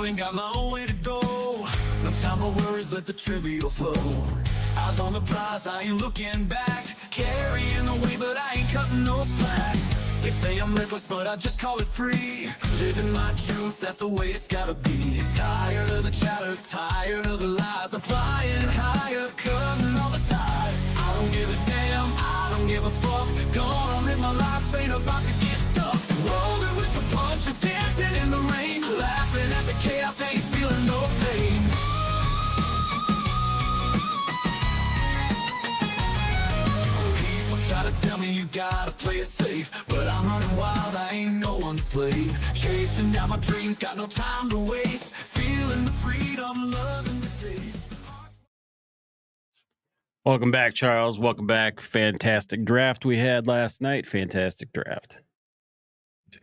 ain't got my own way to go. No time for worries, let the trivial flow. Eyes on the prize, I ain't looking back. Carrying the weight, but I ain't cutting no slack. They say I'm reckless, but I just call it free. Living my truth, that's the way it's gotta be. Tired of the chatter, tired of the lies. I'm flying higher, cutting all the ties. I don't give a damn, I don't give a fuck. Gonna live my life, ain't about to get stuck. Rolling with the punches, dancing in the rain. Laughing at the chaos, ain't feeling no pain. People try to tell me you gotta play it safe, but I'm running wild, I ain't no one's slave. Chasing down my dreams, got no time to waste. Feeling the freedom, loving the taste. Welcome back, Charles. Welcome back. Fantastic draft we had last night. Fantastic draft.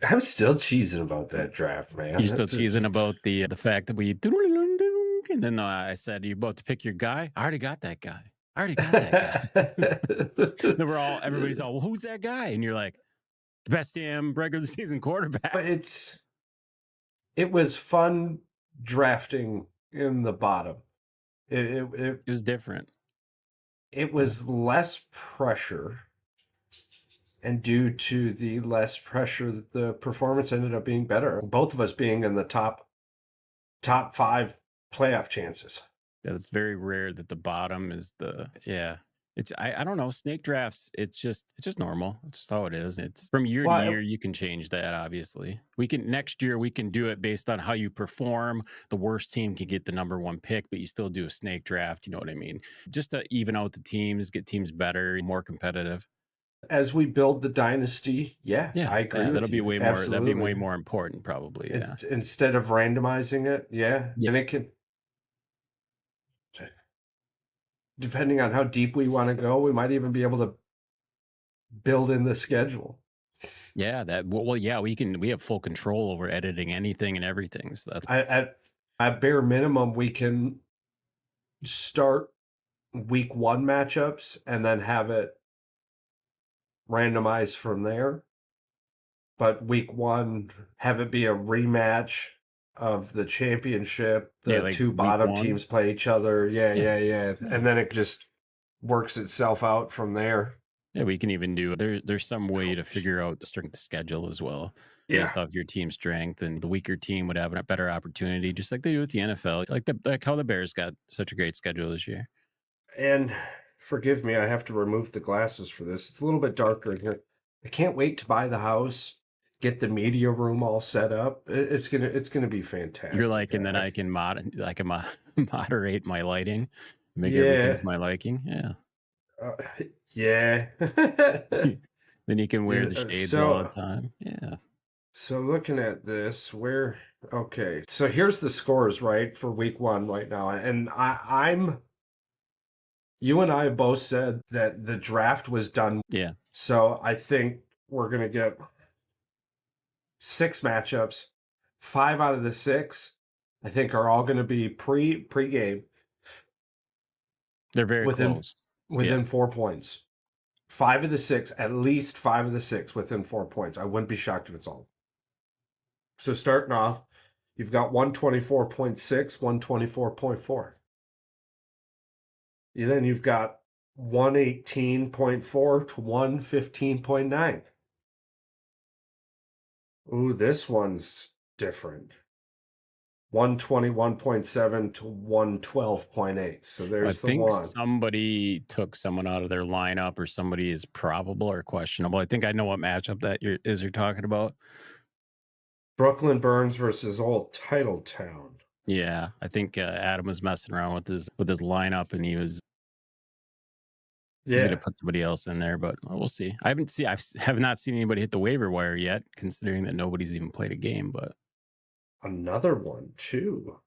I'm still cheesing about that draft, man. You're still cheesing about the fact that we and then I said, "You about to pick your guy?" I already got that guy. Then everybody's all, "Well, who's that guy?" And you're like, "The best damn regular season quarterback." But it was fun drafting in the bottom. It was different. It was less pressure, and due to the less pressure, the performance ended up being better. Both of us being in the top 5 playoff chances. Yeah, it's very rare that the bottom is It's I don't know, snake drafts. It's just normal. It's just how it is. It's from year to year. You can change that. Obviously, next year we can do it based on how you perform. The worst team can get the number 1 pick, but you still do a snake draft. You know what I mean? Just to even out the teams, get teams better, more competitive. As we build the dynasty, I agree. That'll be way more. Absolutely. That'd be way more important, probably. Instead of randomizing it, and it can. Depending on how deep we want to go, we might even be able to build in the schedule. Yeah, we have full control over editing anything and everything. So that's at bare minimum, we can start week 1 matchups and then have it randomized from there. But week 1, have it be a rematch of the championship. The 2 bottom teams play each other. Yeah. And then it just works itself out from there. Yeah, we can even do there's some way to figure out the strength of schedule as well. Based off your team strength, and the weaker team would have a better opportunity, just like they do with the NFL. Like how the Bears got such a great schedule this year. And forgive me, I have to remove the glasses for this. It's a little bit darker in here. I can't wait to buy the house. Get the media room all set up. It's gonna be fantastic. You're like, and then I can moderate my lighting, make everything to my liking. Yeah. Then you can wear the shades all the time. Yeah. So looking at this, so here's the scores, right, for week 1 right now, and you and I both said that the draft was done. Yeah. So I think we're gonna get 6 matchups. 5 out of the 6, I think, are all going to be pre-game. They're very close. Within 4 points. 5 of the 6, at least 5 of the 6 within 4 points. I wouldn't be shocked if it's all. So starting off, you've got 124.6, 124.4. Then you've got 118.4 to 115.9. Ooh, this one's different. 121.7 to 112.8. So there's the one. I think somebody took someone out of their lineup, or somebody is probable or questionable. I think I know what matchup that you're talking about. Brooklyn Burns versus old Titletown. Yeah, I think Adam was messing around with his lineup, and he was going to put somebody else in there, but we'll see. I have not seen anybody hit the waiver wire yet, considering that nobody's even played a game. But another one too.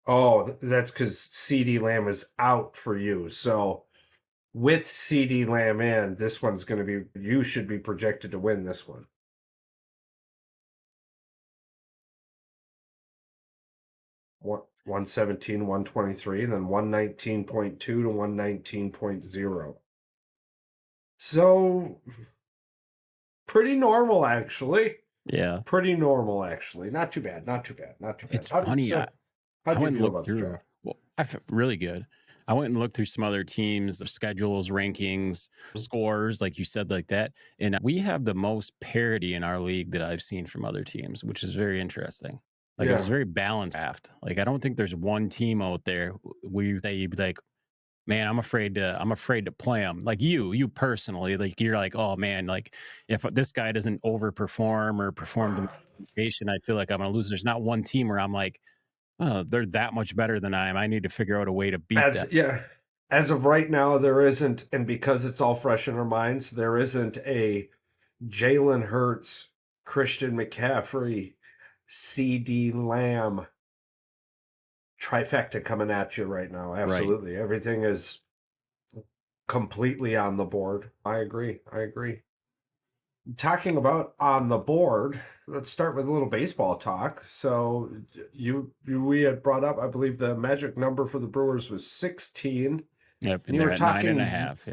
Oh, that's because CD Lamb is out for you. So with CD Lamb in, this one's going to be. You should be projected to win this one. What? 117, 123, and then 119.2 to 119.0. So, pretty normal, actually. Yeah. Pretty normal, actually. Not too bad. Not too bad. Not too bad. It's funny. So, I how'd you went and feel looked about the through. draft? Well, I felt really good. I went and looked through some other teams, their schedules, rankings, scores, like you said, like that. And we have the most parity in our league that I've seen from other teams, which is very interesting. Like it was Yeah. very balanced draft. Like I don't think there's one team out there where you'd be like, man, I'm afraid to play them. Like you personally, like you're like, oh man, like if this guy doesn't overperform or perform to expectation, I feel like I'm gonna lose. There's not one team where I'm like, oh, they're that much better than I am. I need to figure out a way to beat them. As of right now, there isn't, and because it's all fresh in our minds, there isn't a Jalen Hurts, Christian McCaffrey, CD Lamb trifecta coming at you right now. Absolutely. Right. Everything is completely on the board. I agree. Talking about on the board, let's start with a little baseball talk. So we had brought up, I believe the magic number for the Brewers was 16. Yep, and you were talking 9.5.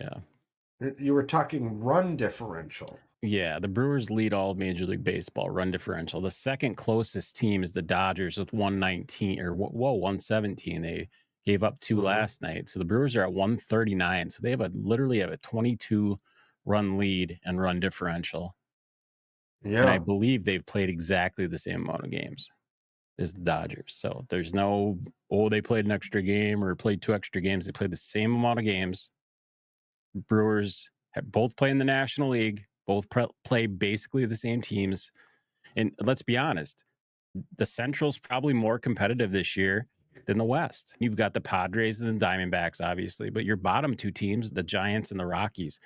Yeah, you were talking run differential. Yeah, the Brewers lead all Major League Baseball run differential. The second closest team is the Dodgers with 119 or 117. They gave up 2 last night, so the Brewers are at 139. So they literally have a 22 run lead and run differential. Yeah, and I believe they've played exactly the same amount of games as the Dodgers. So there's no they played an extra game or played 2 extra games. They played the same amount of games. Brewers have both played in the National League. Both play basically the same teams. And let's be honest, the Central's probably more competitive this year than the West. You've got the Padres and the Diamondbacks, obviously, but your bottom 2 teams, the Giants and the Rockies,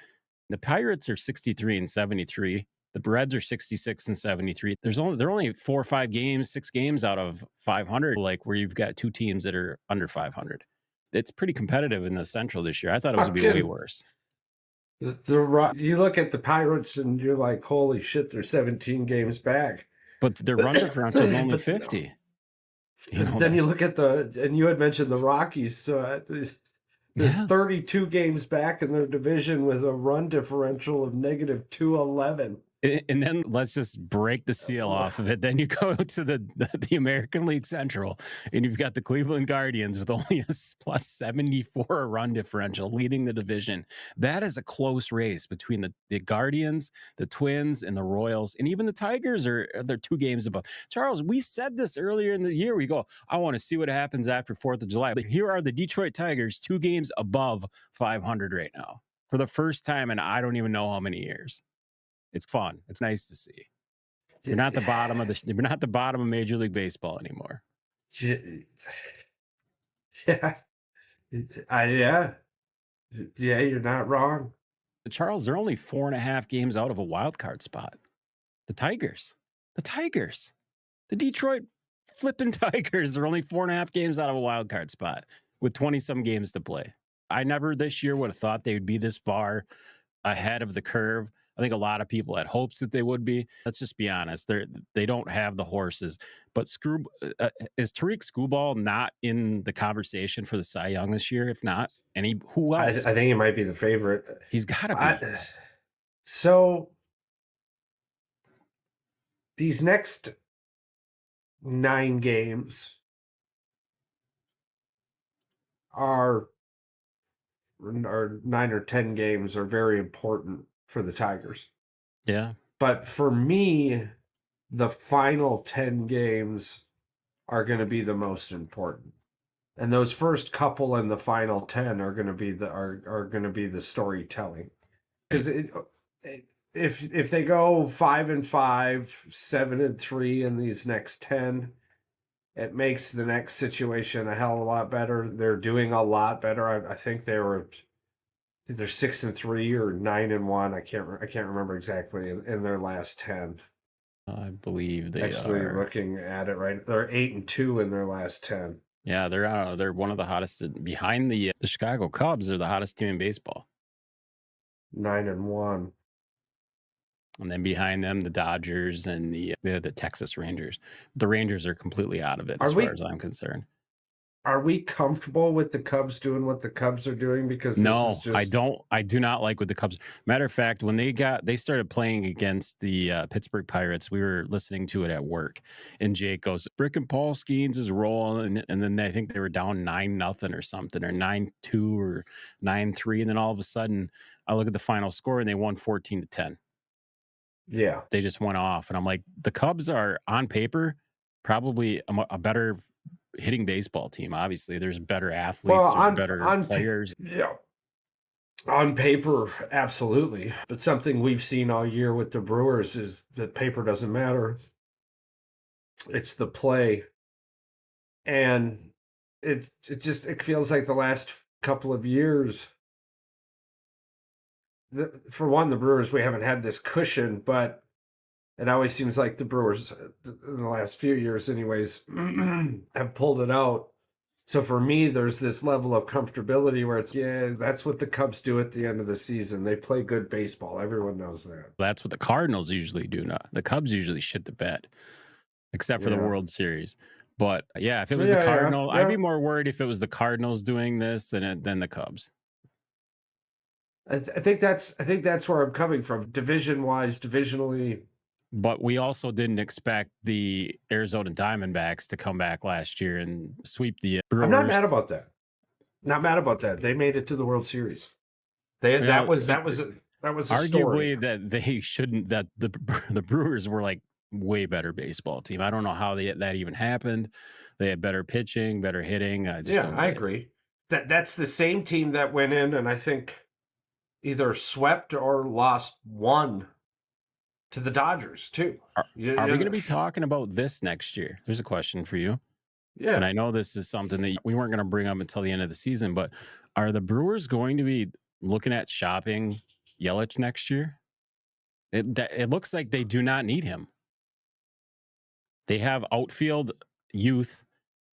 the Pirates are 63 and 73. The Reds are 66 and 73. They're only 4 or 5 games, 6 games out of 500, like where you've got 2 teams that are under 500. It's pretty competitive in the Central this year. I thought it was going to be way worse. You look at the Pirates and you're like, holy shit, they're 17 games back. But their run differential is only 50. Then you look at and you had mentioned the Rockies. So they're 32 games back in their division with a run differential of negative 211. And then let's just break the seal off of it. Then you go to the American League Central, and you've got the Cleveland Guardians with only a plus 74 run differential leading the division. That is a close race between the Guardians, the Twins, and the Royals. And even the Tigers they're 2 games above. Charles, we said this earlier in the year. We go, I want to see what happens after 4th of July. But here are the Detroit Tigers, 2 games above 500 right now for the first time in I don't even know how many years. It's fun. It's nice to see. You're not the bottom of Major League Baseball anymore. Yeah. You're not wrong. Charles, they're only 4.5 games out of a wild card spot. The Tigers, the Detroit flipping Tigers are only 4.5 games out of a wild card spot with 20-some games to play. I never this year would have thought they would be this far ahead of the curve. I think a lot of people had hopes that they would be. Let's just be honest. They don't have the horses. But is Tariq Skubal not in the conversation for the Cy Young this year? If not, who else? I think he might be the favorite. He's got to be. So these next 9 games are 9 or 10 games are very important for the Tigers. Yeah. But for me, the final 10 games are going to be the most important. And those first couple and the final 10 are going to be the storytelling. Because if they go 5-5, 7-3 in these next 10, it makes the next situation a hell of a lot better. They're doing a lot better. I think they're 6-3 or 9-1. I can't remember exactly in their last 10. I believe they are. Looking at it right, they're 8-2 in their last 10. Yeah, they're one of the hottest behind the Chicago Cubs. They're the hottest team in baseball. 9-1. And then behind them, the Dodgers and the Texas Rangers. The Rangers are completely out of it as far as I'm concerned. are we comfortable with the Cubs doing what the Cubs are doing? Because No, this is just... I do not like what the Cubs. Matter of fact, when they started playing against the Pittsburgh Pirates, we were listening to it at work, and Jake goes, "Frickin' Paul Skeens is rolling," and then I think they were down 9-0 or something, or 9-2 or 9-3, and then all of a sudden, I look at the final score and they won 14-10. Yeah, they just went off, and I'm like, the Cubs are on paper probably a better hitting baseball team. Obviously, there's better athletes, there's better players. Yeah, on paper, absolutely. But something we've seen all year with the Brewers is that paper doesn't matter. It's the play. And it feels like the last couple of years, for one, the Brewers, we haven't had this cushion, but it always seems like the Brewers, in the last few years anyways, have pulled it out. So for me, there's this level of comfortability where it's, yeah, that's what the Cubs do at the end of the season. They play good baseball. Everyone knows that. That's what the Cardinals usually do. Not the Cubs usually shit the bed, except for the World Series. But yeah, if it was the Cardinals, I'd be more worried if it was the Cardinals doing this than the Cubs. I think that's where I'm coming from, division-wise, divisionally. But we also didn't expect the Arizona Diamondbacks to come back last year and sweep the Brewers. I'm not mad about that. Not mad about that. They made it to the World Series. That was a arguably story. That they shouldn't. That the Brewers were like way better baseball team. I don't know how that even happened. They had better pitching, better hitting. I agree. That's the same team that went in and I think either swept or lost one to the Dodgers too. Are we going to be talking about this next year? There's a question for you. Yeah. And I know this is something that we weren't going to bring up until the end of the season, but are the Brewers going to be looking at shopping Yelich next year? It looks like they do not need him. They have outfield youth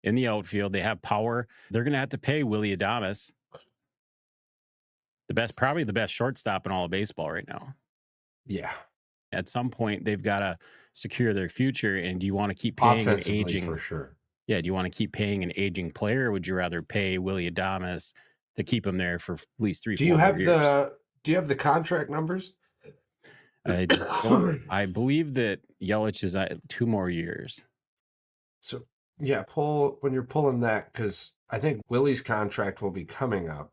in the outfield. They have power. They're going to have to pay Willy Adames, probably the best shortstop in all of baseball right now. Yeah. At some point, they've got to secure their future. And do you want to keep paying an aging? For sure. Yeah. Do you want to keep paying an aging player? Or would you rather pay Willy Adames to keep him there for at least 3-4 years? Do you have the contract numbers? I believe that Yelich is 2 more years. So yeah, when you're pulling that, because I think Willie's contract will be coming up.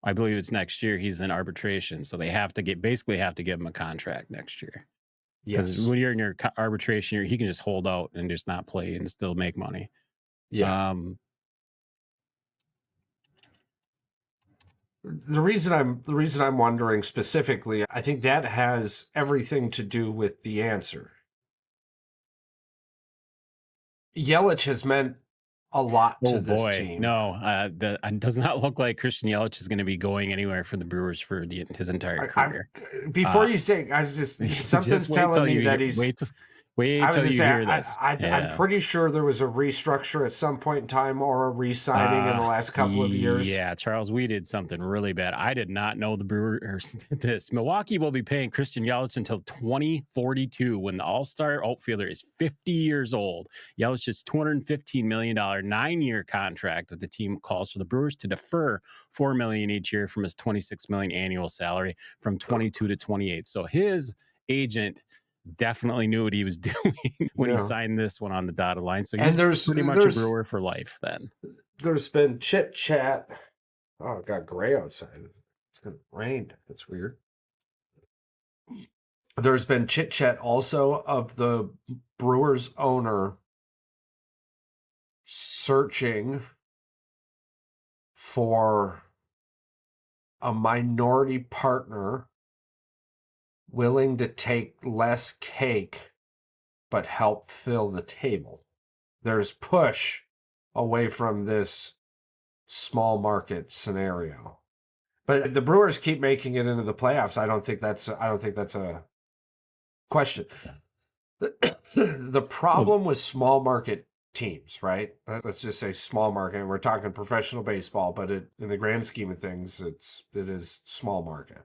I believe it's next year. He's in arbitration, so they have to give him a contract next year. Because when you're in your arbitration, he can just hold out and just not play and still make money. Yeah. The reason I'm wondering specifically, I think that has everything to do with the answer. Yelich has meant a lot to this team. No, it does not look like Christian Yelich is going to be going anywhere from the Brewers for his entire career. Before you say, I was just something's telling me that he's. Wait till you hear this. I'm pretty sure there was a restructure at some point in time or a re-signing in the last couple of years. Yeah, Charles, we did something really bad. I did not know the Brewers did this. Milwaukee will be paying Christian Yelich until 2042 when the all-star outfielder is 50 years old. Yelich's $215 million 9-year contract with the team calls for the Brewers to defer $4 million each year from his $26 million annual salary from 22 to 28. So his agent definitely knew what he was doing when he signed this one on the dotted line. So he's pretty much a Brewer for life then. There's been chit chat. Oh, it got gray outside. It's going to rain. That's weird. There's been chit chat also of the Brewers owner searching for a minority partner willing to take less cake but help fill the table. There's push away from this small market scenario. But the Brewers keep making it into the playoffs. I don't think that's a question. The problem with small market teams, right? Let's just say small market. We're talking professional baseball, but in the grand scheme of things, it is small market.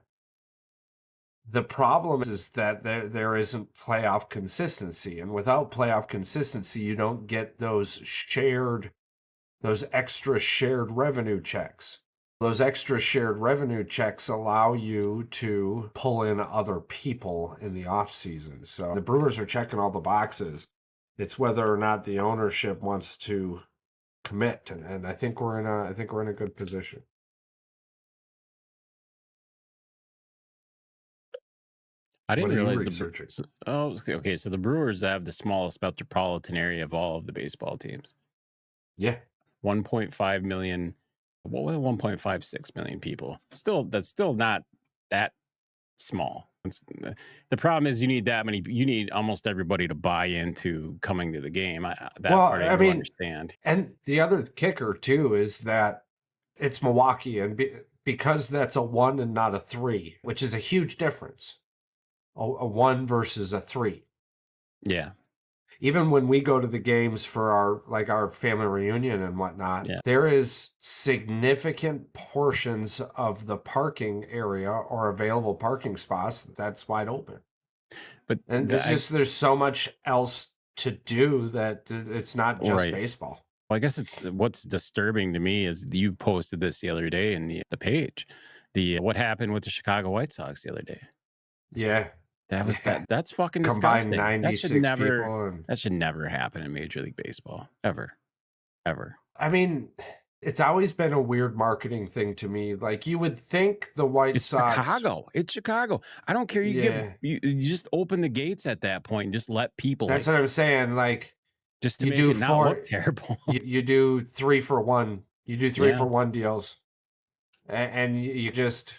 The problem is that there isn't playoff consistency. And without playoff consistency, you don't get those shared those extra shared revenue checks. Those extra shared revenue checks allow you to pull in other people in the off season. So the Brewers are checking all the boxes. It's whether or not the ownership wants to commit, and I think we're in a good position. I didn't realize researching? Okay. So the Brewers have the smallest metropolitan area of all of the baseball teams. Yeah, 1.5 million. Well, 1.56 million people. That's still not that small. The problem is you need that many. You need almost everybody to buy into coming to the game. Part I do understand. And the other kicker too is that it's Milwaukee, and because that's a 1 and not a 3, which is a huge difference. A 1 versus a 3. Yeah. Even when we go to the games for our family reunion and whatnot, there is significant portions of the parking area or available parking spots that's wide open. And there's so much else to do that it's not just baseball. Well, I guess what's disturbing to me is you posted this the other day in the page. What happened with the Chicago White Sox the other day. Yeah. That's fucking Combined disgusting. 96 people. That should never happen in Major League Baseball. Ever. I mean, it's always been a weird marketing thing to me. Like, you would think the White Sox. It's Chicago. I don't care. You just open the gates at that point and just let people. That's what I'm saying. Like, just to make it not look terrible. You do 3 for 1. You do 3 for 1 deals, and you just.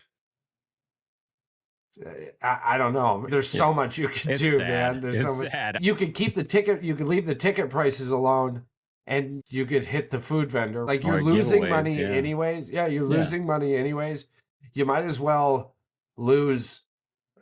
I don't know. There's so much you can do, man. There's so much. Sad. You could keep the ticket. You could leave the ticket prices alone, and you could hit the food vendor. Like, you're losing money anyways. Yeah, you're losing money anyways. You might as well lose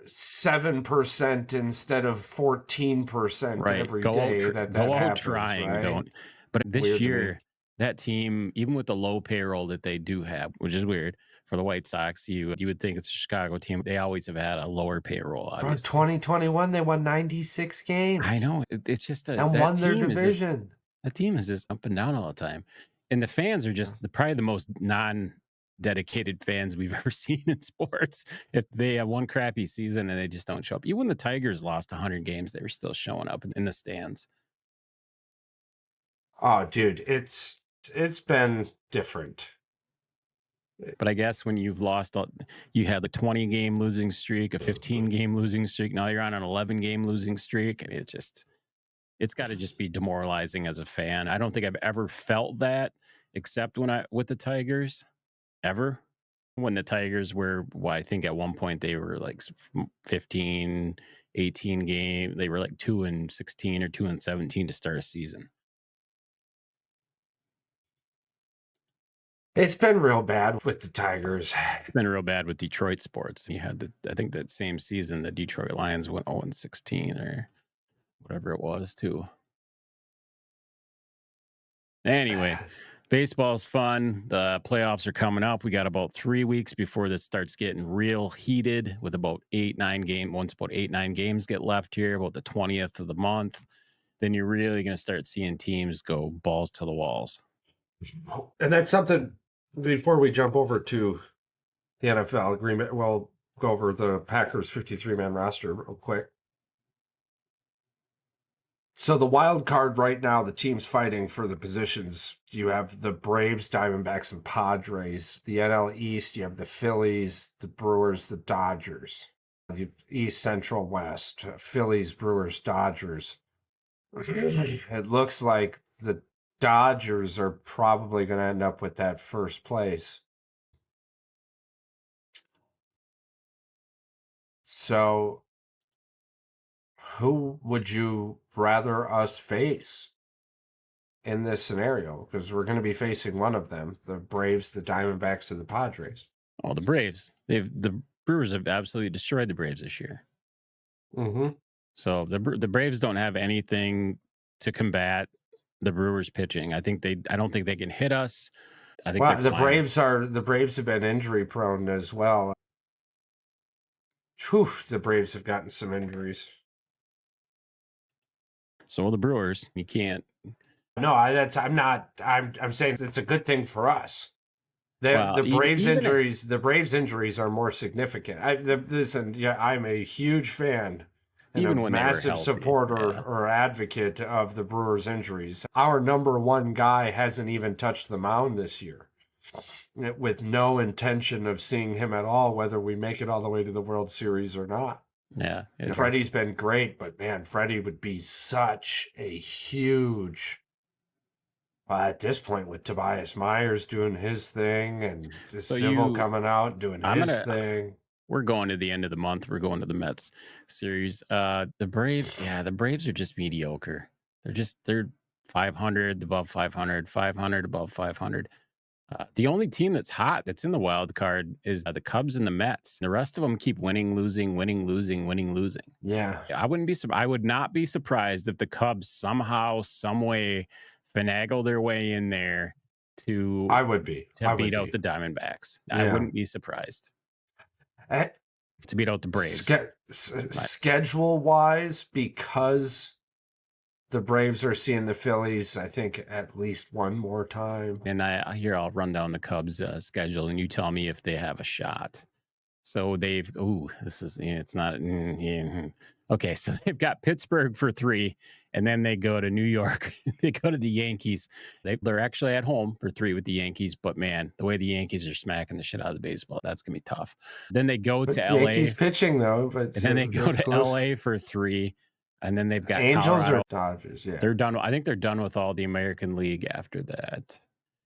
7% instead of 14% every day. Go out trying. Right? Don't. But this year, that team, even with the low payroll that they do have, which is weird. For the White Sox, you would think it's a Chicago team. They always have had a lower payroll. Obviously. Bro, 2021 they won 96 games. I know. It's just and won their division. That team is just up and down all the time, and the fans are just probably the most non-dedicated fans we've ever seen in sports. If they have one crappy season and they just don't show up, even when the Tigers lost 100 games, they were still showing up in the stands. Oh, dude, it's been different. But I guess when you've lost, you had the 20-game losing streak, a 15-game losing streak. Now you're on an 11-game losing streak. It's got to just be demoralizing as a fan. I don't think I've ever felt that, except with the Tigers, ever. When the Tigers were, I think at one point they were like 15, 18 game. They were like 2-16 or 2-17 to start a season. It's been real bad with the Tigers. It's been real bad with Detroit sports. You had I think that same season, the Detroit Lions went 0-16 or whatever it was too. Anyway, baseball's fun. The playoffs are coming up. We got about 3 weeks before this starts getting real heated with about 8-9 games. Once about 8-9 games get left here, about the 20th of the month, then you're really going to start seeing teams go balls to the walls. And that's something, before we jump over to the NFL agreement, we'll go over the Packers 53-man roster real quick. So the wild card right now, the teams fighting for the positions, you have the Braves, Diamondbacks, and Padres. The NL East, you have the Phillies, the Brewers, the Dodgers. You have East, Central, West, Phillies, Brewers, Dodgers. It looks like the Dodgers are probably going to end up with that first place. So, who would you rather us face in this scenario? Because we're going to be facing one of them, the Braves, the Diamondbacks, or the Padres. Oh, the Braves. The Brewers have absolutely destroyed the Braves this year. Mm-hmm. So the Braves don't have anything to combat the Brewers pitching. I don't think they can hit us. I think the Braves have been injury prone as well. Whew, the Braves have gotten some injuries. So the Brewers, you can't. No, I'm saying it's a good thing for us. The Braves injuries are more significant. Listen, yeah, I'm a huge fan and a even when they were massive healthy. supporter Yeah. or advocate of the Brewers injuries. Our number one guy hasn't even touched the mound this year, with no intention of seeing him at all, whether we make it all the way to the World Series or not. Yeah. Freddie's been great, but man, Freddie would be such a huge. At this point, with Tobias Myers doing his thing and Civil coming out doing his thing. We're going to the end of the month. We're going to the Mets series. The Braves, the Braves are just mediocre. They're 500 above 500, 500 above 500. The only team that's hot that's in the wild card is the Cubs and the Mets. The rest of them keep winning, losing, winning, losing, winning, losing. Yeah, I would not be surprised if the Cubs somehow, some way, finagle their way in there to beat out the Diamondbacks. Yeah. I wouldn't be surprised to beat out the Braves. Schedule wise, because the Braves are seeing the Phillies, I think, at least one more time. And I'll run down the Cubs schedule, and you tell me if they have a shot. So it's not. Okay, so they've got Pittsburgh for 3, and then they go to New York. They go to the Yankees. They're actually at home for 3 with the Yankees, but man, the way the Yankees are smacking the shit out of the baseball, that's gonna be tough. Then they go to LA. Yankees pitching though, but and then they go to LA for 3, and then they've got Angels Colorado. or Dodgers. Yeah, they're done. I think they're done with all the American League after that.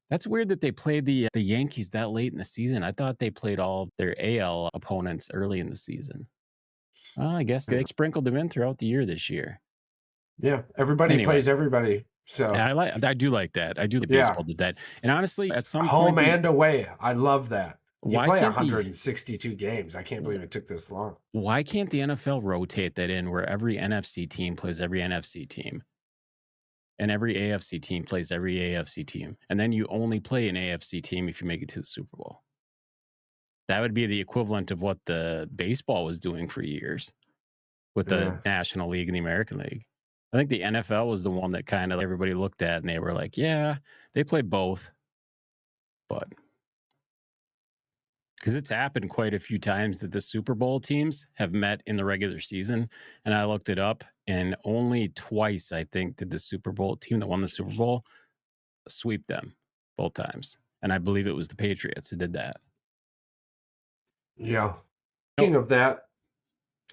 That's weird that they played the Yankees that late in the season. I thought they played all their AL opponents early in the season. Well, I guess they sprinkled them in throughout the year this year. Yeah, everybody plays everybody. So I do like that. I do like baseball did that. And honestly, at some home point, and away, I love that. You Why play can't 162 games. I can't believe it took this long. Why can't the NFL rotate that in where every NFC team plays every NFC team? And every AFC team plays every AFC team. And then you only play an AFC team if you make it to the Super Bowl. That would be the equivalent of what the baseball was doing for years with the National League and the American League. I think the NFL was the one that kind of everybody looked at and they were like, yeah, they play both. But because it's happened quite a few times that the Super Bowl teams have met in the regular season. And I looked it up, and only twice, I think, did the Super Bowl team that won the Super Bowl sweep them both times. And I believe it was the Patriots that did that. Yeah. Speaking of that,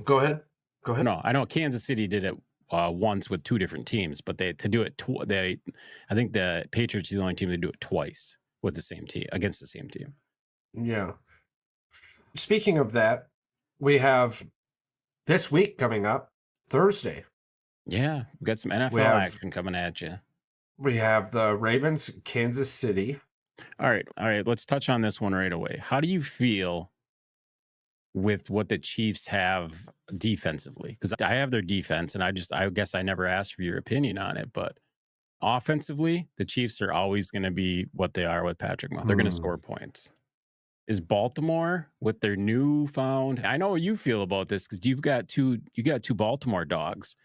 go ahead. No, I know Kansas City did it once with 2 different teams, but I think the Patriots are the only team that do it twice with the same team against the same team. Yeah. Speaking of that, we have this week coming up, Thursday. Yeah, we got some NFL action coming at you. We have the Ravens, Kansas City. All right. Let's touch on this one right away. How do you feel with what the Chiefs have defensively? Because I have their defense, and I guess I never asked for your opinion on it, but offensively, the Chiefs are always going to be what they are with Patrick Mahomes. They're going to score points. Is Baltimore with their newfound? I know how you feel about this because you got two Baltimore dogs,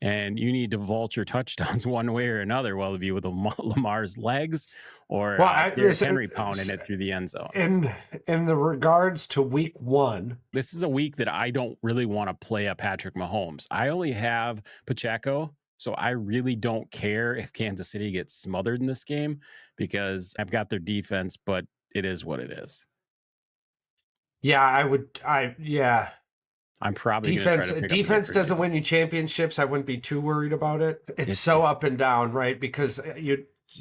and you need to vulture touchdowns one way or another, whether it be with Lamar's legs or Derrick Henry pounding it through the end zone. In the regards to week 1, this is a week that I don't really want to play a Patrick Mahomes. I only have Pacheco, so I really don't care if Kansas City gets smothered in this game because I've got their defense, but it is what it is. Yeah, I'm probably defense doesn't win you championships. I wouldn't be too worried about it. It's so up and down, right? Because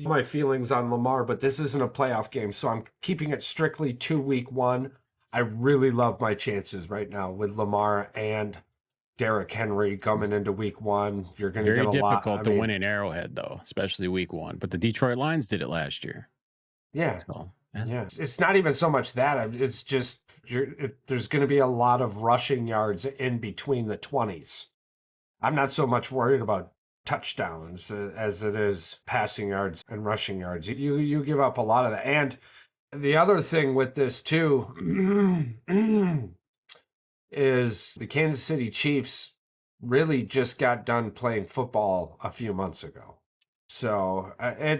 my feelings on Lamar, but this isn't a playoff game, so I'm keeping it strictly to week 1. I really love my chances right now with Lamar and Derrick Henry coming into week 1. You're going to get a lot. Very difficult to win in Arrowhead, though, especially week 1. But the Detroit Lions did it last year. Yeah. So, yeah, it's not even so much that. It's just there's going to be a lot of rushing yards in between the 20s. I'm not so much worried about touchdowns as it is passing yards and rushing yards. You give up a lot of that. And the other thing with this too is the Kansas City Chiefs really just got done playing football a few months ago. So I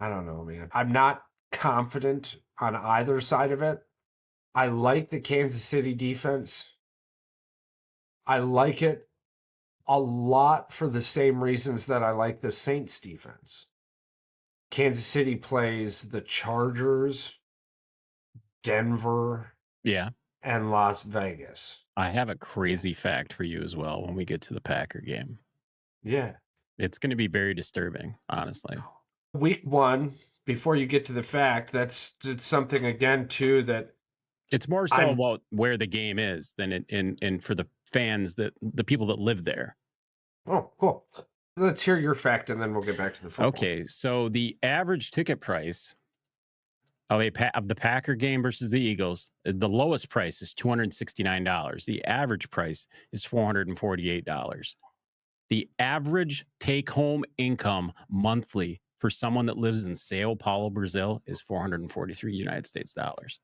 don't know, man. I'm not confident on either side of it. I like the Kansas City defense. I like it a lot for the same reasons that I like the Saints defense. Kansas City plays the Chargers, Denver, and Las Vegas. I have a crazy fact for you as well when we get to the Packer game. Yeah. It's going to be very disturbing, honestly. Week 1, before you get to the fact, it's something again too that it's more so about where the game is than and for the fans, that the people that live there. Oh, cool. Let's hear your fact and then we'll get back to the football. Okay, so the average ticket price of the Packer game versus the Eagles, the lowest price is $269. The average price is $448. The average take-home income monthly for someone that lives in São Paulo, Brazil, is 443 United States dollars.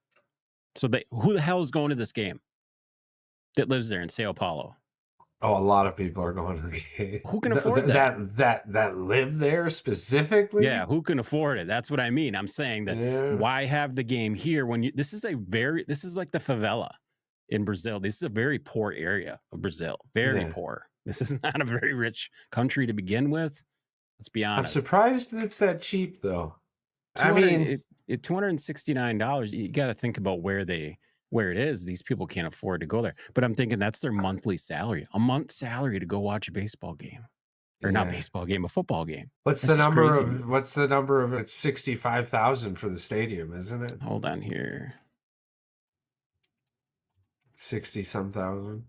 So who the hell is going to this game that lives there in São Paulo? Oh, a lot of people are going to the game. Who can afford that? That live there specifically? Yeah, who can afford it? That's what I mean. I'm saying that why have the game here when this is like the favela in Brazil. This is a very poor area of Brazil. Very poor. This is not a very rich country to begin with. Let's be honest. I'm surprised it's that cheap though. I mean, $269. You got to think about where it is. These people can't afford to go there. But I'm thinking that's their monthly salary, a month's salary to go watch a baseball game, or not baseball game, a football game. What's the number of? It's 65,000 for the stadium, isn't it? Hold on here. 60-some thousand.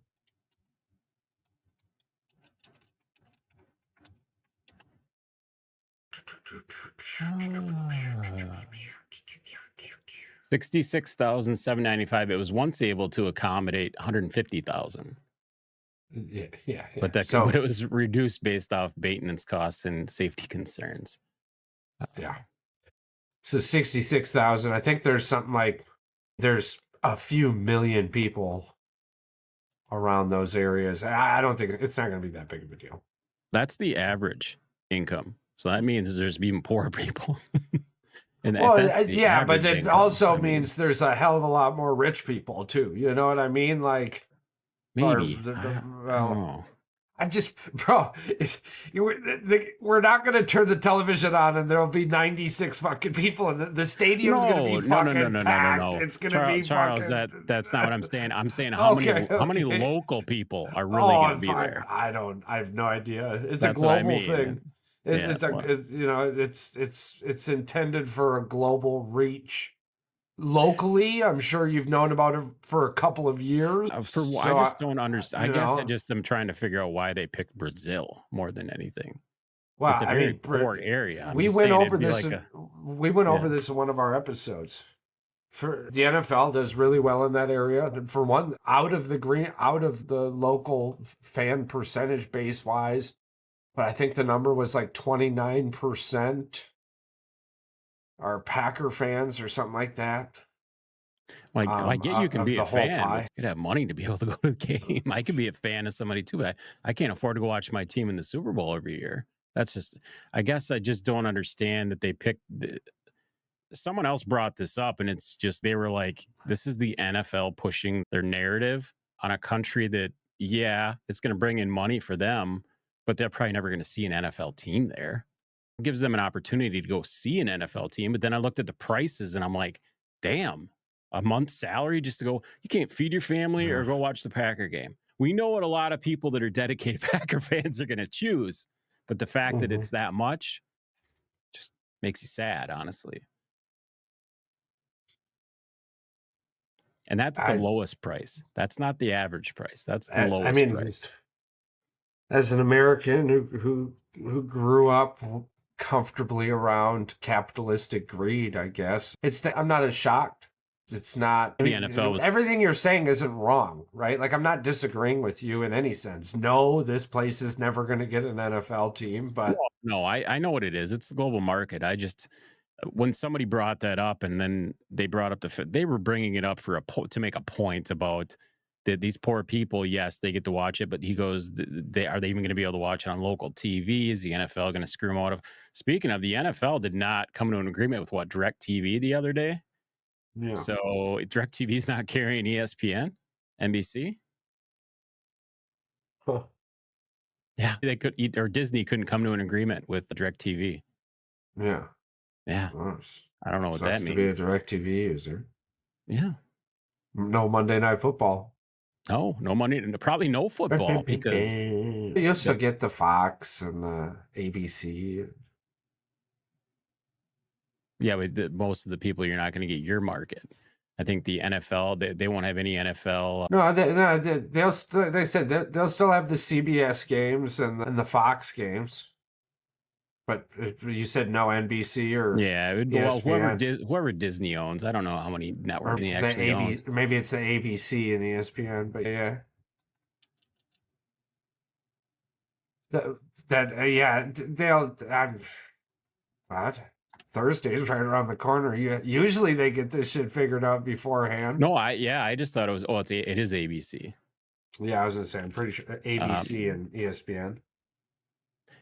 $66,795. It was once able to accommodate 150,000. Yeah. But but it was reduced based off maintenance costs and safety concerns. Yeah. So 66,000. I think there's something like there's a few million people around those areas. I don't think it's not going to be that big of a deal. That's the average income. So that means there's even poor people. And but it also means there's a hell of a lot more rich people too. You know what I mean? Like maybe. I'm just, bro. We're not going to turn the television on and there'll be 96 fucking people, and the stadium's going to be fucking packed. It's going to be Charles. That's not what I'm saying. I'm saying how many local people are really going to be there. I have no idea. It's a global thing. It's intended for a global reach. Locally, I'm sure you've known about it for a couple of years. I just don't understand. I guess I just am trying to figure out why they picked Brazil more than anything. Well, it's a very poor area. We went over this. We went over this in one of our episodes. For the NFL does really well in that area. And for one, out of the local fan percentage base wise, but I think the number was like 29%. Are Packer fans or something like that. Like, I get you can be a fan. You could have money to be able to go to the game. I could be a fan of somebody too, but I can't afford to go watch my team in the Super Bowl every year. That's just, I guess I just don't understand that they picked. Someone else brought this up, and it's just, they were like, this is the NFL pushing their narrative on a country that, it's going to bring in money for them, but they're probably never going to see an NFL team there. It gives them an opportunity to go see an NFL team. But then I looked at the prices and I'm like, damn, a month's salary just to go, you can't feed your family or go watch the Packer game. We know what a lot of people that are dedicated Packer fans are going to choose, but the fact that it's that much just makes you sad, honestly. And that's the lowest price. That's not the average price. That's the lowest price. As an American who grew up comfortably around capitalistic greed, I guess I'm not as shocked. It's not the NFL. Everything you're saying isn't wrong, right? Like, I'm not disagreeing with you in any sense. No, this place is never going to get an NFL team, but no, I know what it is. It's the global market. I just, when somebody brought that up, and then they brought up they were bringing it up to make a point about these poor people, yes, they get to watch it, but he goes, are they even going to be able to watch it on local TV? Is the NFL going to screw them out of? Speaking of, the NFL did not come to an agreement with DirecTV the other day. Yeah. So DirecTV is not carrying ESPN, NBC. Huh. Yeah, they could eat, or Disney couldn't come to an agreement with the DirecTV. Yeah. Yeah. Nice. I don't know what that Sucks to be a means. DirecTV user. Yeah. No Monday Night Football. No money, probably no football because you used to get the Fox and the ABC. Yeah, but most of the people, you're not going to get your market. I think the NFL, they won't have any NFL. No, they said that they'll still have the CBS games and the Fox games. But you said no NBC or whoever Disney owns. I don't know how many networks he actually owns. Maybe it's the ABC and ESPN, but yeah. What? Thursday's right around the corner. Usually they get this shit figured out beforehand. No, I just thought it was. It is ABC. Yeah, I was gonna say I'm pretty sure ABC and ESPN.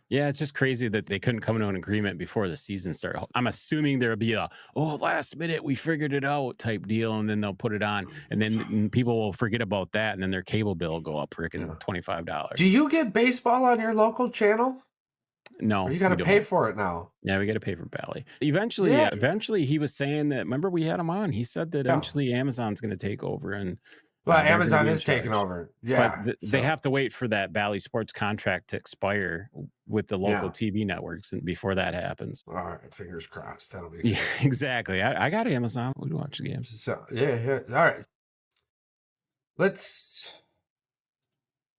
Yeah, it's just crazy that they couldn't come to an agreement before the season started. I'm assuming there'll be a last minute we figured it out type deal, and then they'll put it on, and then people will forget about that, and then their cable bill will go up freaking $25. Do you get baseball on your local channel? No, or you got to pay for it now. Yeah, we got to pay for Bally. Eventually, he was saying that. Remember, we had him on. He said that eventually Amazon's going to take over, and Amazon is taking over. Yeah, but they have to wait for that Bally Sports contract to expire with the local TV networks, and before that happens. All right, fingers crossed. That'll be exactly. I got Amazon. We watch the games. So yeah. All right,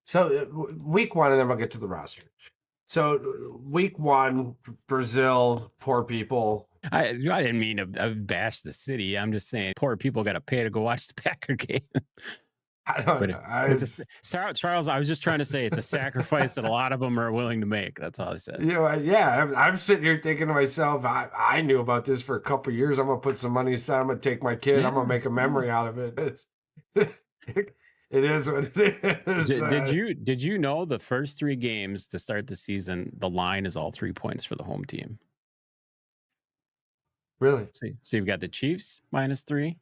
So week one, and then we'll get to the roster. So week one, Brazil, poor people. I didn't mean to bash the city. I'm just saying poor people got to pay to go watch the Packer game. I don't know. Charles, I was just trying to say it's a sacrifice that a lot of them are willing to make. That's all I said. I'm sitting here thinking to myself, I knew about this for a couple of years. I'm going to put some money aside. I'm going to take my kid. I'm going to make a memory out of it. It is what it is. Did you know the first 3 games to start the season, the line is all 3 points for the home team? Really? So you've got the Chiefs -3,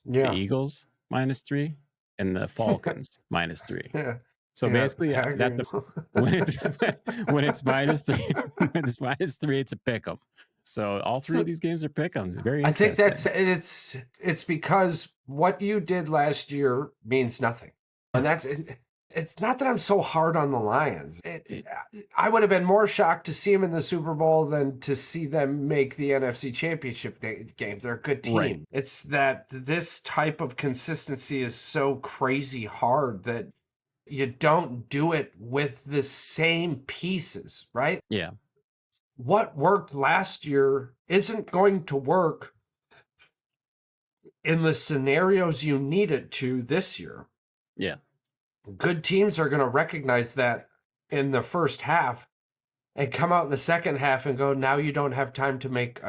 the Eagles -3, and the Falcons -3. Yeah. So basically, that's when it's -3. When it's -3, it's a pick 'em. So all 3 of these games are pick 'ems. Very interesting. I think it's because what you did last year means nothing, and it's not that I'm so hard on the Lions. I would have been more shocked to see them in the Super Bowl than to see them make the NFC Championship game. They're a good team. Right. It's that this type of consistency is so crazy hard that you don't do it with the same pieces, right? Yeah. What worked last year isn't going to work in the scenarios you need it to this year. Yeah. Good teams are going to recognize that in the first half and come out in the second half and go, now you don't have time to make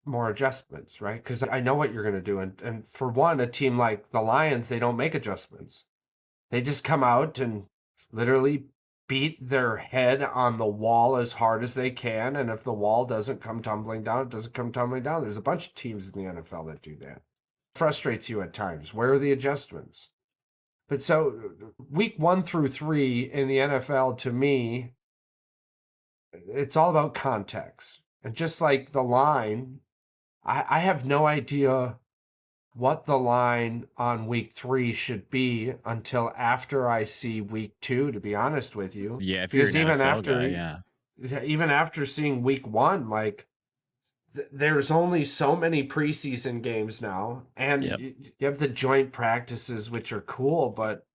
more adjustments, right? Because I know what you're going to do. And for one, a team like the Lions, they don't make adjustments. They just come out and literally beat their head on the wall as hard as they can. And if the wall doesn't come tumbling down, it doesn't come tumbling down. There's a bunch of teams in the NFL that do that. It frustrates you at times. Where are the adjustments? But so week 1 through 3 in the NFL, to me, it's all about context. And just like the line, I have no idea what the line on week 3 should be until after I see week 2, to be honest with you. Yeah, if you're an NFL guy, even after seeing week 1, like there's only so many preseason games now, and you have the joint practices, which are cool, but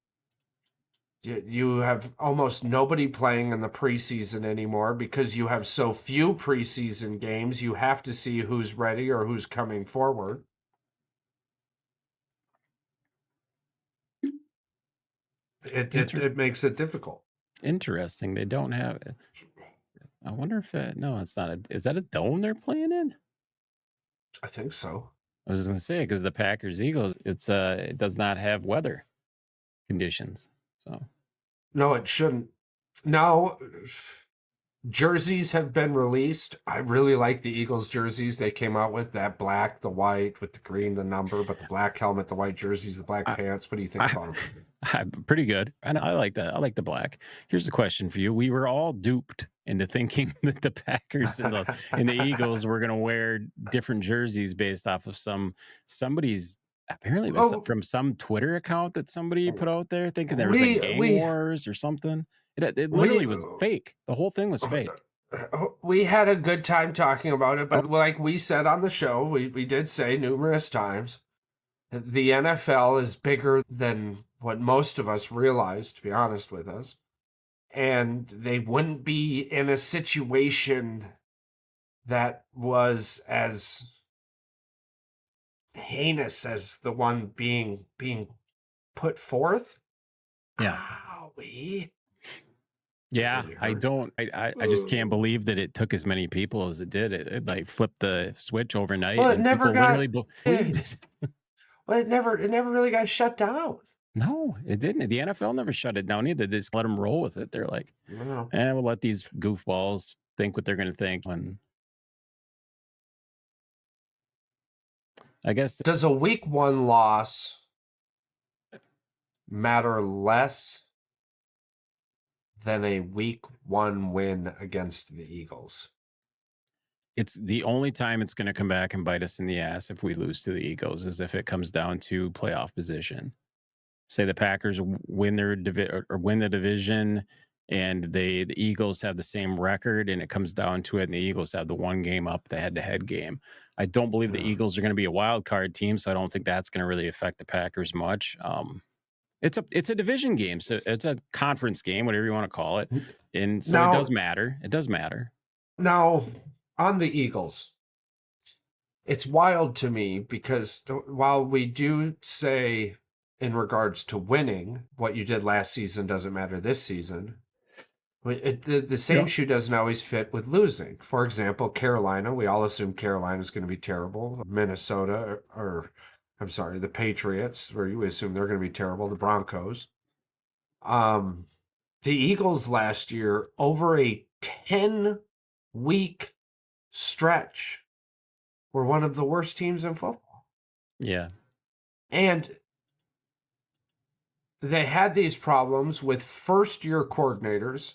you have almost nobody playing in the preseason anymore because you have so few preseason games. You have to see who's ready or who's coming forward. It makes it difficult. Interesting. They don't have it. I wonder if it's not is that a dome they're playing in? I think so. I was going to say, because the Packers Eagles, it does not have weather. conditions. So no, it shouldn't. Now, jerseys have been released. I really like the Eagles jerseys they came out with, that black, the white with the green, the number, but the black helmet, the white jerseys, the black pants. What do you think about them? I'm pretty good. And I like that. I like the black. Here's the question for you. We were all duped into thinking that the Packers and the Eagles were going to wear different jerseys based off of somebody's apparently from some Twitter account that somebody put out there, thinking there was like gang wars or something. It literally was fake. The whole thing was fake. We had a good time talking about it, but like we said on the show, we did say numerous times, the NFL is bigger than what most of us realize, to be honest with us. And they wouldn't be in a situation that was as heinous as the one being put forth. Yeah. Yeah, I just can't believe that it took as many people as it did. It like flipped the switch overnight. Well, it and never people got literally believed it. Well, it never really got shut down. No, it didn't. The NFL never shut it down either. They just let them roll with it. They're like, we'll let these goofballs think what they're going to think. When I guess, does a week 1 loss matter less than a week 1 win against the Eagles? It's the only time it's going to come back and bite us in the ass if we lose to the Eagles is if it comes down to playoff position. Say the Packers win their win the division, and the Eagles have the same record, and it comes down to it, and the Eagles have the one game up, the head-to-head game. I don't believe the Eagles are going to be a wild card team, so I don't think that's going to really affect the Packers much. It's a division game, so it's a conference game, whatever you want to call it, and so it does matter. It does matter. Now, on the Eagles, it's wild to me because while we do say in regards to winning, what you did last season doesn't matter this season, the same shoe doesn't always fit with losing. For example, Carolina, we all assume Carolina is going to be terrible. Minnesota, the Patriots, where you assume they're going to be terrible. The Broncos. The Eagles last year, over a 10-week stretch, were one of the worst teams in football. Yeah. And they had these problems with first-year coordinators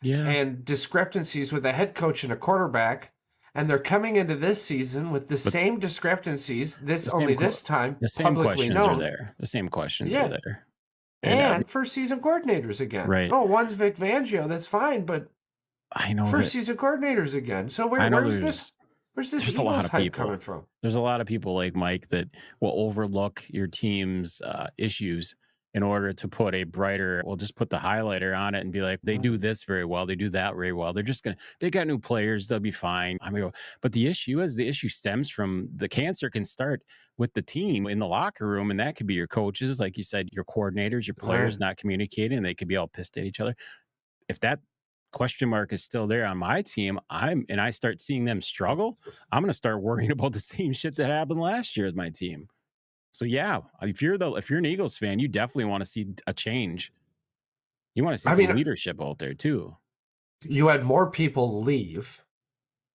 and discrepancies with a head coach and a quarterback, and they're coming into this season with the same discrepancies, this time the same publicly questions known. Are there. The same questions are there. And first-season coordinators again. Right. Oh, one's Vic Fangio, that's fine, but I know first-season coordinators again. So where's this Eagles hype coming from? There's a lot of people like Mike that will overlook your team's issues in order to put just put the highlighter on it and be like, they do this very well, they do that very well. They got new players, they'll be fine. But the issue stems from the cancer can start with the team in the locker room, and that could be your coaches, like you said, your coordinators, your players not communicating, and they could be all pissed at each other. If that question mark is still there on my team, I start seeing them struggle, I'm going to start worrying about the same shit that happened last year with my team. So yeah, if you're an Eagles fan, you definitely want to see a change. You want to see some leadership out there too. You had more people leave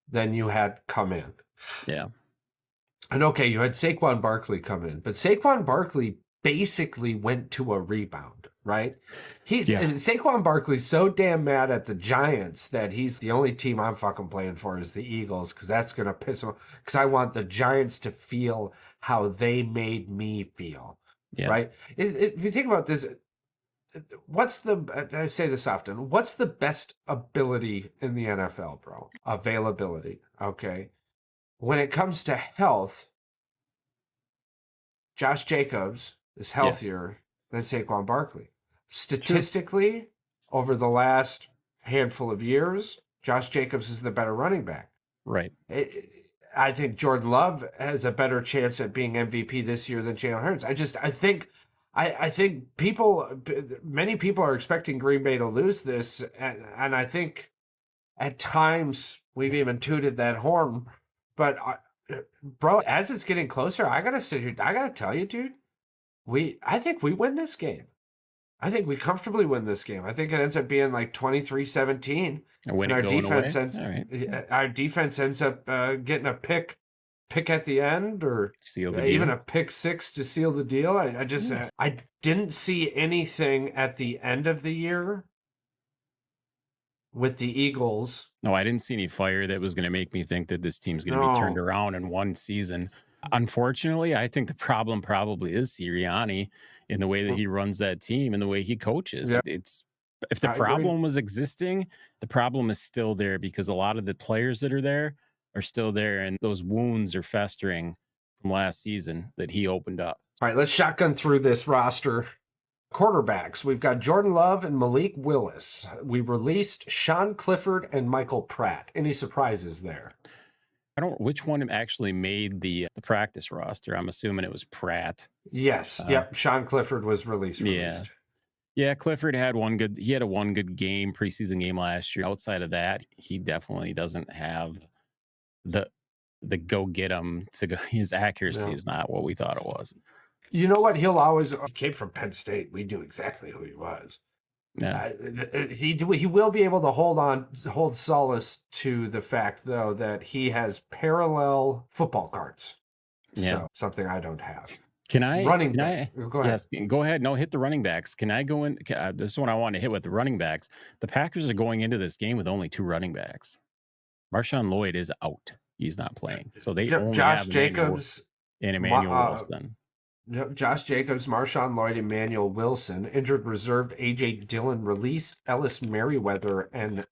than you had come in. Yeah. And okay, you had Saquon Barkley come in, but Saquon Barkley basically went to a rebound, right? Saquon Barkley's so damn mad at the Giants that he's the only team I'm fucking playing for is the Eagles, because that's going to piss him off, because I want the Giants to feel how they made me feel, right? If you think about this, I say this often, what's the best ability in the NFL, bro? Availability, okay? When it comes to health, Josh Jacobs is healthier than Saquon Barkley. Statistically, over the last handful of years, Josh Jacobs is the better running back. Right. I think Jordan Love has a better chance at being MVP this year than Jalen Hurts. I think many people are expecting Green Bay to lose this, and I think at times we've even tooted that horn. But bro, as it's getting closer, I gotta sit here. I gotta tell you, dude, I think we win this game. I think we comfortably win this game. I think it ends up being like 23-17. And our defense ends up getting a pick at the end, or seal the even deal. a pick 6 to seal the deal. I didn't see anything at the end of the year with the Eagles. No, I didn't see any fire that was going to make me think that this team's going to be turned around in one season. Unfortunately, I think the problem probably is Sirianni in the way that he runs that team and the way he coaches. Yeah. If the problem was existing, the problem is still there because a lot of the players that are there are still there, and those wounds are festering from last season that he opened up. All right, let's shotgun through this roster. Quarterbacks, we've got Jordan Love and Malik Willis. We released Sean Clifford and Michael Pratt. Any surprises there? Which one actually made the practice roster? I'm assuming it was Pratt. Yes. Yep. Sean Clifford was released. Yeah. Clifford had one good game, preseason game last year. Outside of that, he definitely doesn't have the go get him to go. His accuracy is not what we thought it was. You know what? He came from Penn State. We knew exactly who he was. Yeah. He will be able to hold solace to the fact, though, that he has parallel football cards. Yeah. So something I don't have. Go ahead. Yes, go ahead. No, hit the running backs. Can I go in? This is what I want to hit with the running backs. The Packers are going into this game with only 2 running backs. Marshawn Lloyd is out. He's not playing. So they only Josh have Jacobs and Emmanuel Wilson. Yep, Josh Jacobs, Marshawn Lloyd, Emmanuel Wilson. Injured reserved A.J. Dillon released, Ellis Merriweather, and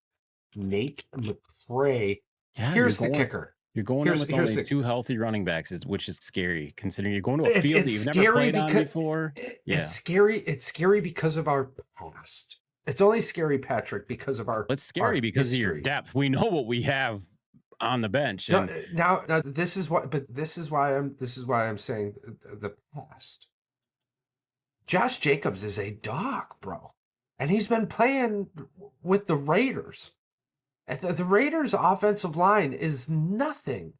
Nate McCray. Yeah, here's the kicker. You're going in with only 2 healthy running backs, which is scary, considering you're going to a field that you've never played on before. It's scary. It's scary because of our past. It's only scary, Patrick, because of our. It's scary because history. Of your depth. We know what we have on the bench. Now, this is why I'm saying the past. Josh Jacobs is a dog, bro, and he's been playing with the Raiders. The Raiders' offensive line is nothing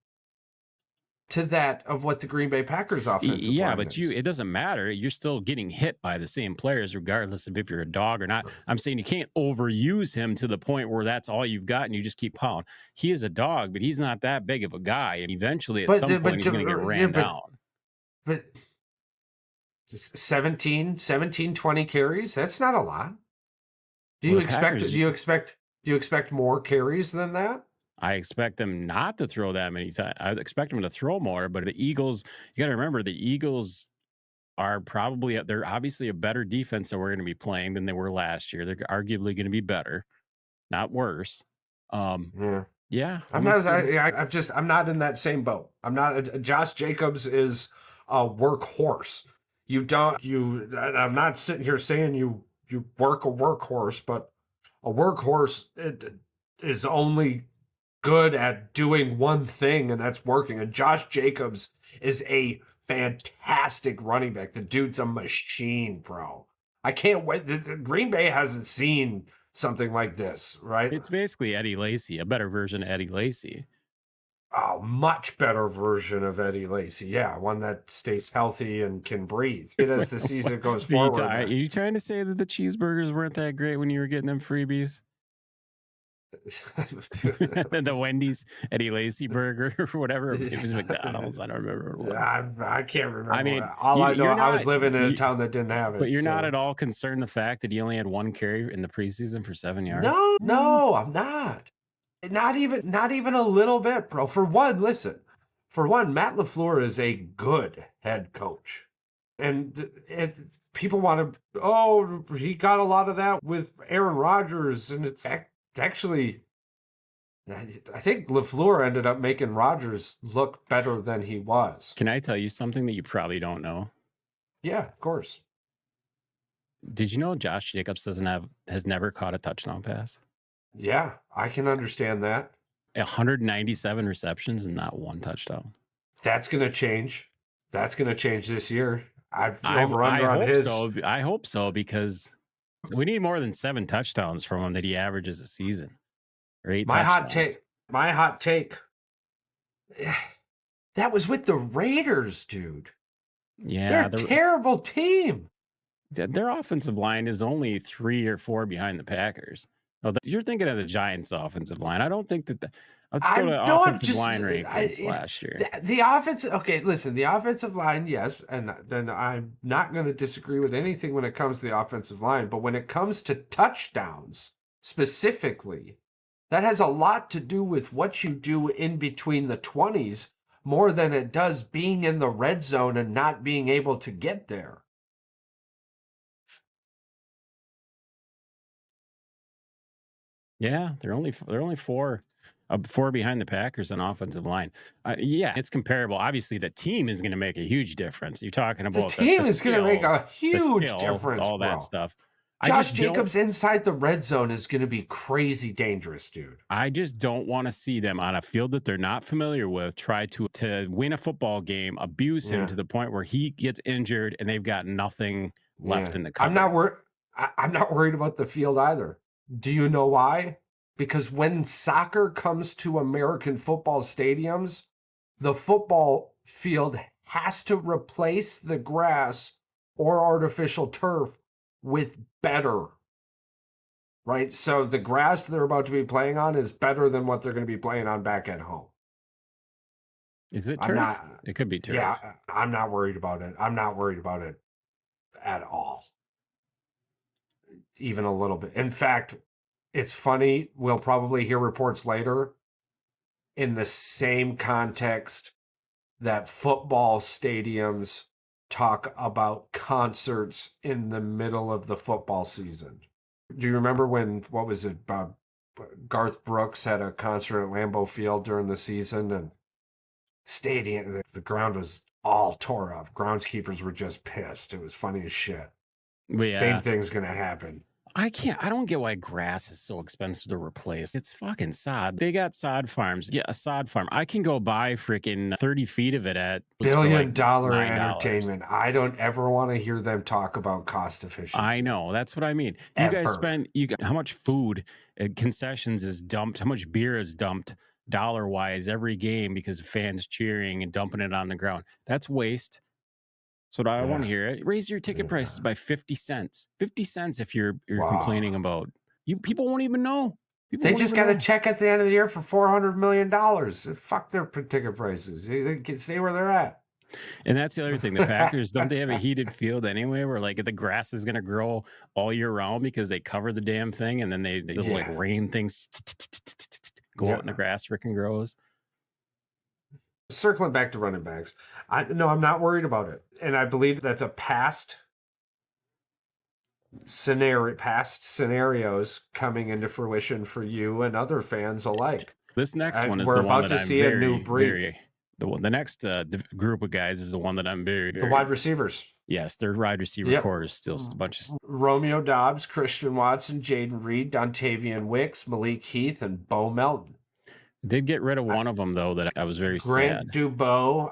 to that of what the Green Bay Packers offensive line is. Yeah, but it doesn't matter. You're still getting hit by the same players, regardless of if you're a dog or not. I'm saying you can't overuse him to the point where that's all you've got and you just keep pounding. He is a dog, but he's not that big of a guy. And eventually, at some point, he's going to get ran down. But 17, 20 carries, that's not a lot. Do you expect more carries than that? I expect them not to throw that many times. I expect them to throw more, but the Eagles, you got to remember, the Eagles they're obviously a better defense that we're going to be playing than they were last year. They're arguably going to be better, not worse. Yeah. I'm not in that same boat. Josh Jacobs is a workhorse. I'm not sitting here saying you work a workhorse, but a workhorse is only good at doing one thing, and that's working. And Josh Jacobs is a fantastic running back. The dude's a machine, bro. I can't wait. Green Bay hasn't seen something like this, right? It's basically Eddie Lacy, a better version of Eddie Lacy. A much better version of Eddie Lacy. Yeah, one that stays healthy and can breathe as the season goes forward. Are you trying to say that the cheeseburgers weren't that great when you were getting them freebies? The Wendy's Eddie Lacy burger or whatever. It was McDonald's. I don't remember what it was. I can't remember. I mean, I was living in a town that didn't have it. But you're not at all concerned the fact that he only had 1 carry in the preseason for 7 yards? No, I'm not. Not even a little bit, bro. For one, Matt LaFleur is a good head coach. And people want to, he got a lot of that with Aaron Rodgers, and it's actually, I think LaFleur ended up making Rodgers look better than he was. Can I tell you something that you probably don't know? Yeah, of course. Did you know Josh Jacobs has never caught a touchdown pass? Yeah, I can understand that. 197 receptions and not 1 touchdown. That's going to change. That's going to change this year. I hope so, because we need more than 7 touchdowns from him that he averages a season. Or 8 touchdowns. My hot take. That was with the Raiders, dude. Yeah. They're a terrible team. Their offensive line is only 3 or 4 behind the Packers. Oh, you're thinking of the Giants' offensive line. I don't think that. Let's go to I'm offensive just line rankings last year. the offense. Okay, listen, the offensive line, yes, and then I'm not going to disagree with anything when it comes to the offensive line, but when it comes to touchdowns specifically, that has a lot to do with what you do in between the 20s more than it does being in the red zone and not being able to get there. Yeah, they're only 4 behind the Packers on offensive line. Yeah, it's comparable. Obviously, the team is going to make a huge difference. You're talking The about team is going to make a huge skill, difference, all bro. that stuff. Josh Jacobs inside the red zone is going to be crazy dangerous, dude. I just don't want to see them on a field that they're not familiar with try to win a football game, abuse him to the point where he gets injured and they've got nothing left in the cupboard. I'm not worried about the field either. Do you know why? Because when soccer comes to American football stadiums, the football field has to replace the grass or artificial turf with better. Right? So the grass they're about to be playing on is better than what they're going to be playing on back at home. Is it turf? It could be turf. Yeah, I'm not worried about it. I'm not worried about it at all. Even a little bit. In fact, it's funny. We'll probably hear reports later in the same context that football stadiums talk about concerts in the middle of the football season. Do you remember when, what was it, Garth Brooks had a concert at Lambeau Field during the season, and the ground was all tore up. Groundskeepers were just pissed. It was funny as shit. Yeah. Same thing's going to happen. I don't get why grass is so expensive to replace. It's fucking sod. They got sod farms. Yeah, a sod farm. I can go buy freaking 30 feet of it at $1 billion entertainment. I don't ever want to hear them talk about cost efficiency. I know. That's what I mean. You guys spend, how much food and concessions is dumped, how much beer is dumped dollar-wise every game because of fans cheering and dumping it on the ground. That's waste. So I want to hear it. Raise your ticket prices by 50 cents. 50 cents if you're complaining about. People won't even know. They just got a check at the end of the year for $400 million. Fuck their ticket prices. They can stay where they're at. And that's the other thing. The Packers, don't they have a heated field anyway where like the grass is going to grow all year round because they cover the damn thing and then they like rain things go out and the grass freaking grows. Circling back to running backs, I'm not worried about it, and I believe that's a past scenarios coming into fruition for you and other fans alike. This next one is we're about to see a new breed. The next group of guys is the one that I'm very the wide receivers. Yes, their wide receiver core is still a bunch of Romeo Doubs, Christian Watson, Jaden Reed, Dontavian Wicks, Malik Heath, and Bo Melton. Did get rid of one of them though that I was very Grant sad. Dubois,